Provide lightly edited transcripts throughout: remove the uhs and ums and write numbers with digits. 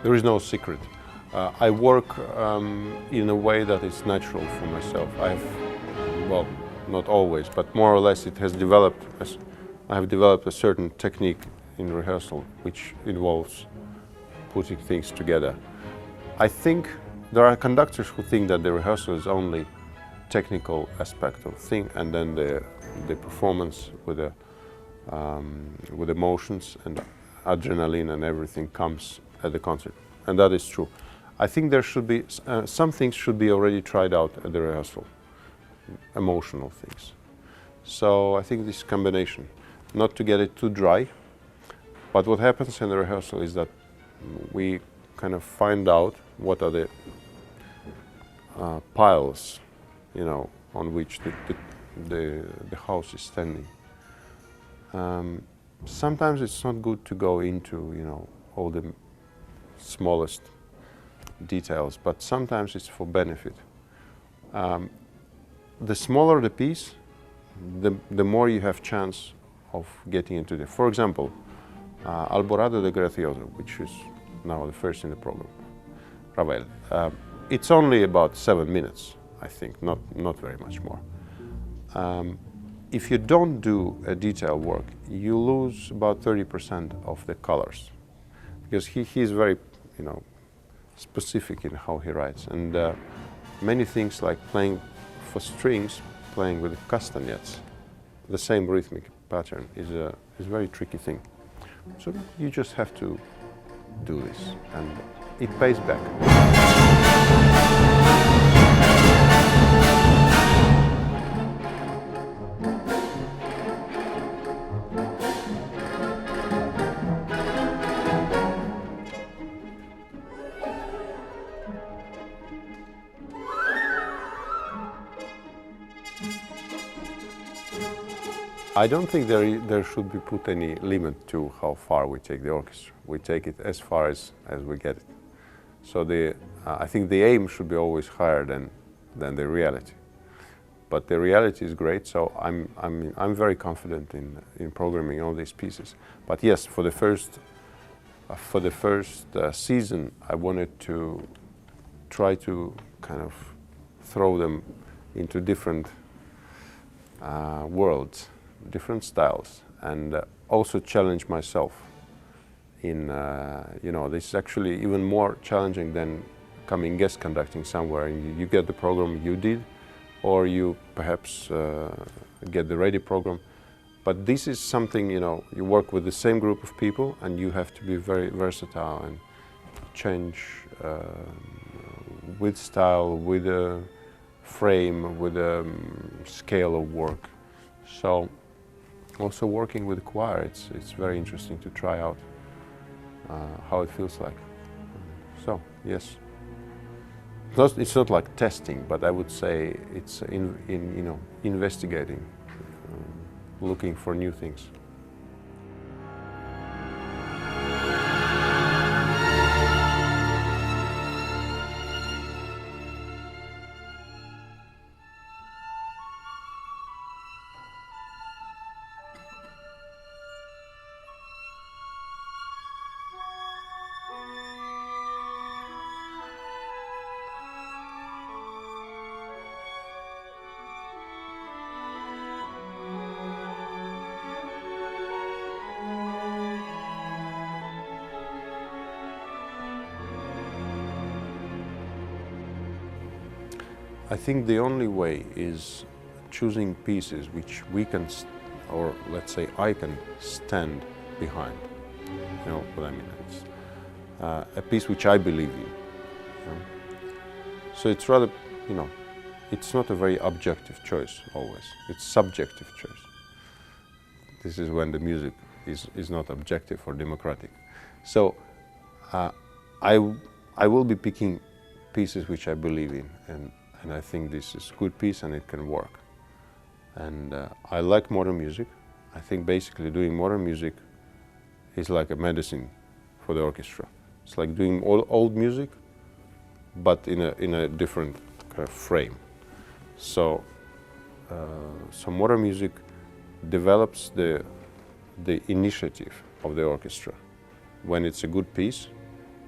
There is no secret. I work in a way that is natural for myself. Well, not always, but more or less it has developed. I have developed a certain technique in rehearsal, which involves putting things together. I think there are conductors who think that the rehearsal is only technical aspect of thing, and then the performance with emotions and adrenaline and everything comes at the concert, and that is true. I think there should be some things should be already tried out at the rehearsal, emotional things. So I think this combination, not to get it too dry, but what happens in the rehearsal is that we kind of find out what are the piles, you know, on which the house is standing. Sometimes it's not good to go into, you know, all the smallest details, but sometimes it's for benefit. The smaller the piece, the more you have chance of getting into the. For example, Alborada del Gracioso, which is now the first in the program, Ravel. It's only about 7 minutes, I think, not very much more. If you don't do a detail work, you lose about 30% of the colors, because he is very, you know, specific in how he writes, and many things like playing for strings, playing with castanets, the same rhythmic pattern is a very tricky thing. So you just have to do this, and it pays back. I don't think there should be put any limit to how far we take the orchestra. We take it as far as we get it. So I think the aim should be always higher than the reality. But the reality is great, so I'm very confident in programming all these pieces. But yes, for the first season, I wanted to try to kind of throw them into different worlds, different styles, and also challenge myself in, you know, this is actually even more challenging than coming guest conducting somewhere. You get the program you did, or you perhaps get the ready program. But this is something, you know, you work with the same group of people and you have to be very versatile and change with style, with a frame, with a scale of work. So also working with the choir, it's very interesting to try out how it feels like. So yes, it's not like testing, but I would say it's you know, investigating, looking for new things. I think the only way is choosing pieces which we can, or let's say I can stand behind. You know what I mean? It's a piece which I believe in. You know? So it's rather, you know, it's not a very objective choice always. It's subjective choice. This is when the music is not objective or democratic. So I will be picking pieces which I believe in, and I think this is a good piece and it can work. And I like modern music. I think basically doing modern music is like a medicine for the orchestra. It's like doing old music, but in a different kind of frame. So modern music develops the initiative of the orchestra. When it's a good piece,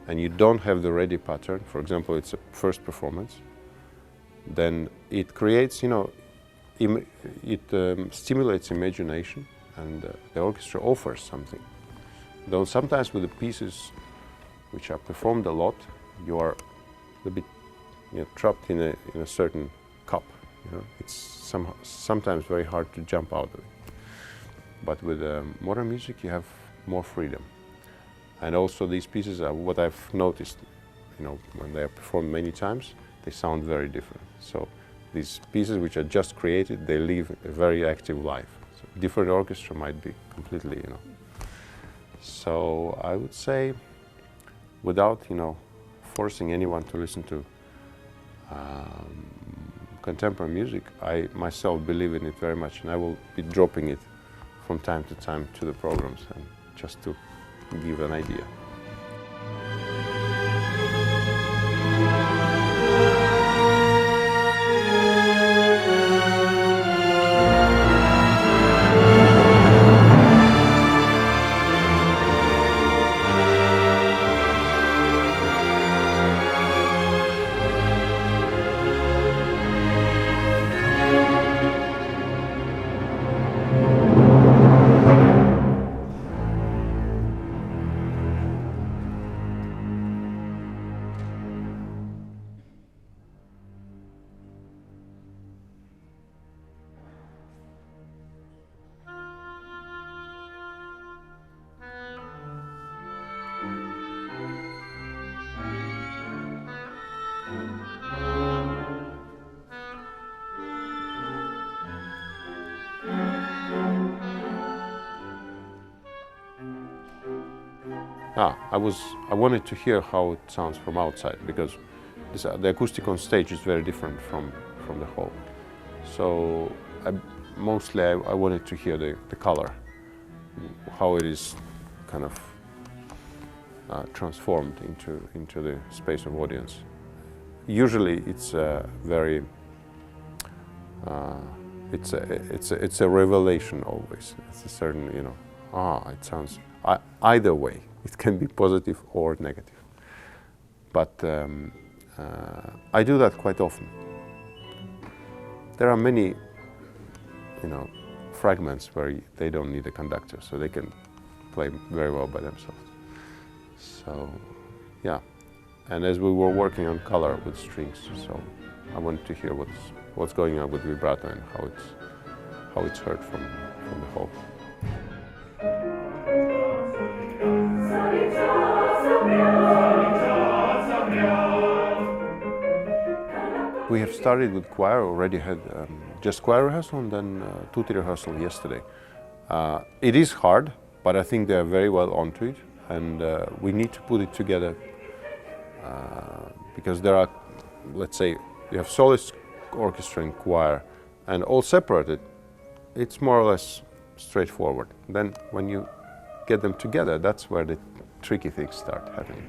and you don't have the ready pattern, for example, it's a first performance, then it creates, you know, it stimulates imagination, and the orchestra offers something. Though sometimes with the pieces which are performed a lot, you are a bit, you know, trapped in a certain cup. You know, it's sometimes very hard to jump out of it. But with modern music, you have more freedom. And also these pieces are what I've noticed, you know, when they are performed many times, they sound very different. So these pieces which are just created, they live a very active life. So different orchestra might be completely, you know. So I would say, without, you know, forcing anyone to listen to contemporary music, I myself believe in it very much, and I will be dropping it from time to time to the programs, and just to give an idea. I wanted to hear how it sounds from outside, because the acoustic on stage is very different from the hall. So mostly I wanted to hear the color, how it is kind of transformed into the space of audience. Usually it's a very it's a revelation always. It's a certain, you know, it sounds either way. It can be positive or negative. But I do that quite often. There are many, you know, fragments where they don't need a conductor, so they can play very well by themselves. So, yeah. And as we were working on color with strings, so I wanted to hear what's going on with vibrato and how it's heard from the whole. We have started with choir, already had just choir rehearsal and then tutti rehearsal yesterday. It is hard, but I think they are very well onto it, and we need to put it together because there are, let's say, you have soloist, orchestra and choir, and all separated, it's more or less straightforward. Then when you get them together, that's where the tricky things start happening.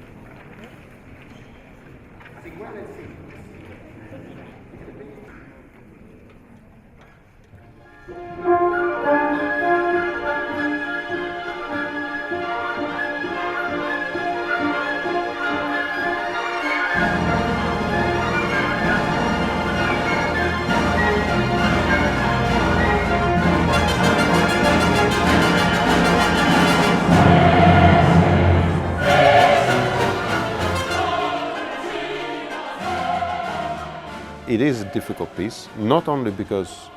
It is a difficult piece, not only because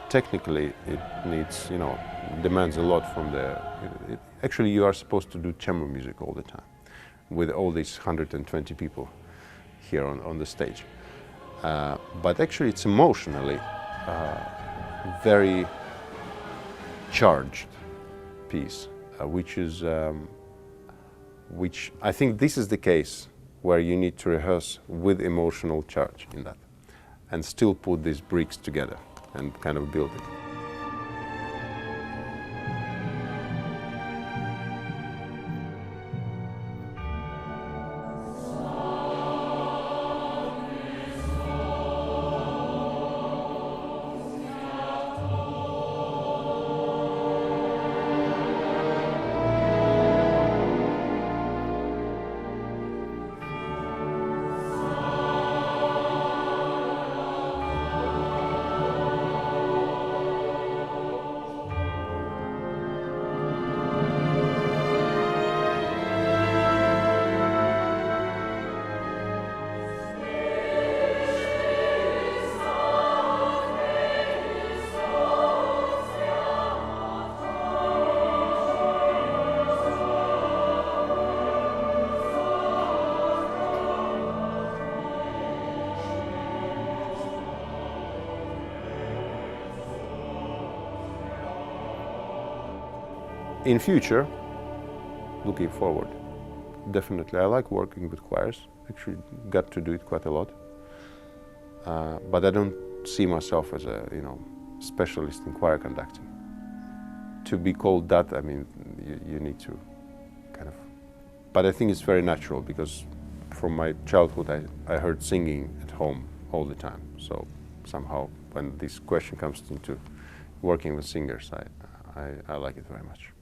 technically it needs, you know, demands a lot from actually you are supposed to do chamber music all the time with all these 120 people here on the stage. But actually it's emotionally very charged piece, which I think this is the case where you need to rehearse with emotional charge in that, and still put these bricks together and kind of build it. In future, looking forward, definitely I like working with choirs. Actually got to do it quite a lot. But I don't see myself as a specialist in choir conducting. To be called that, I mean, you need to kind of. But I think it's very natural because from my childhood I heard singing at home all the time. So somehow when this question comes into working with singers, I like it very much.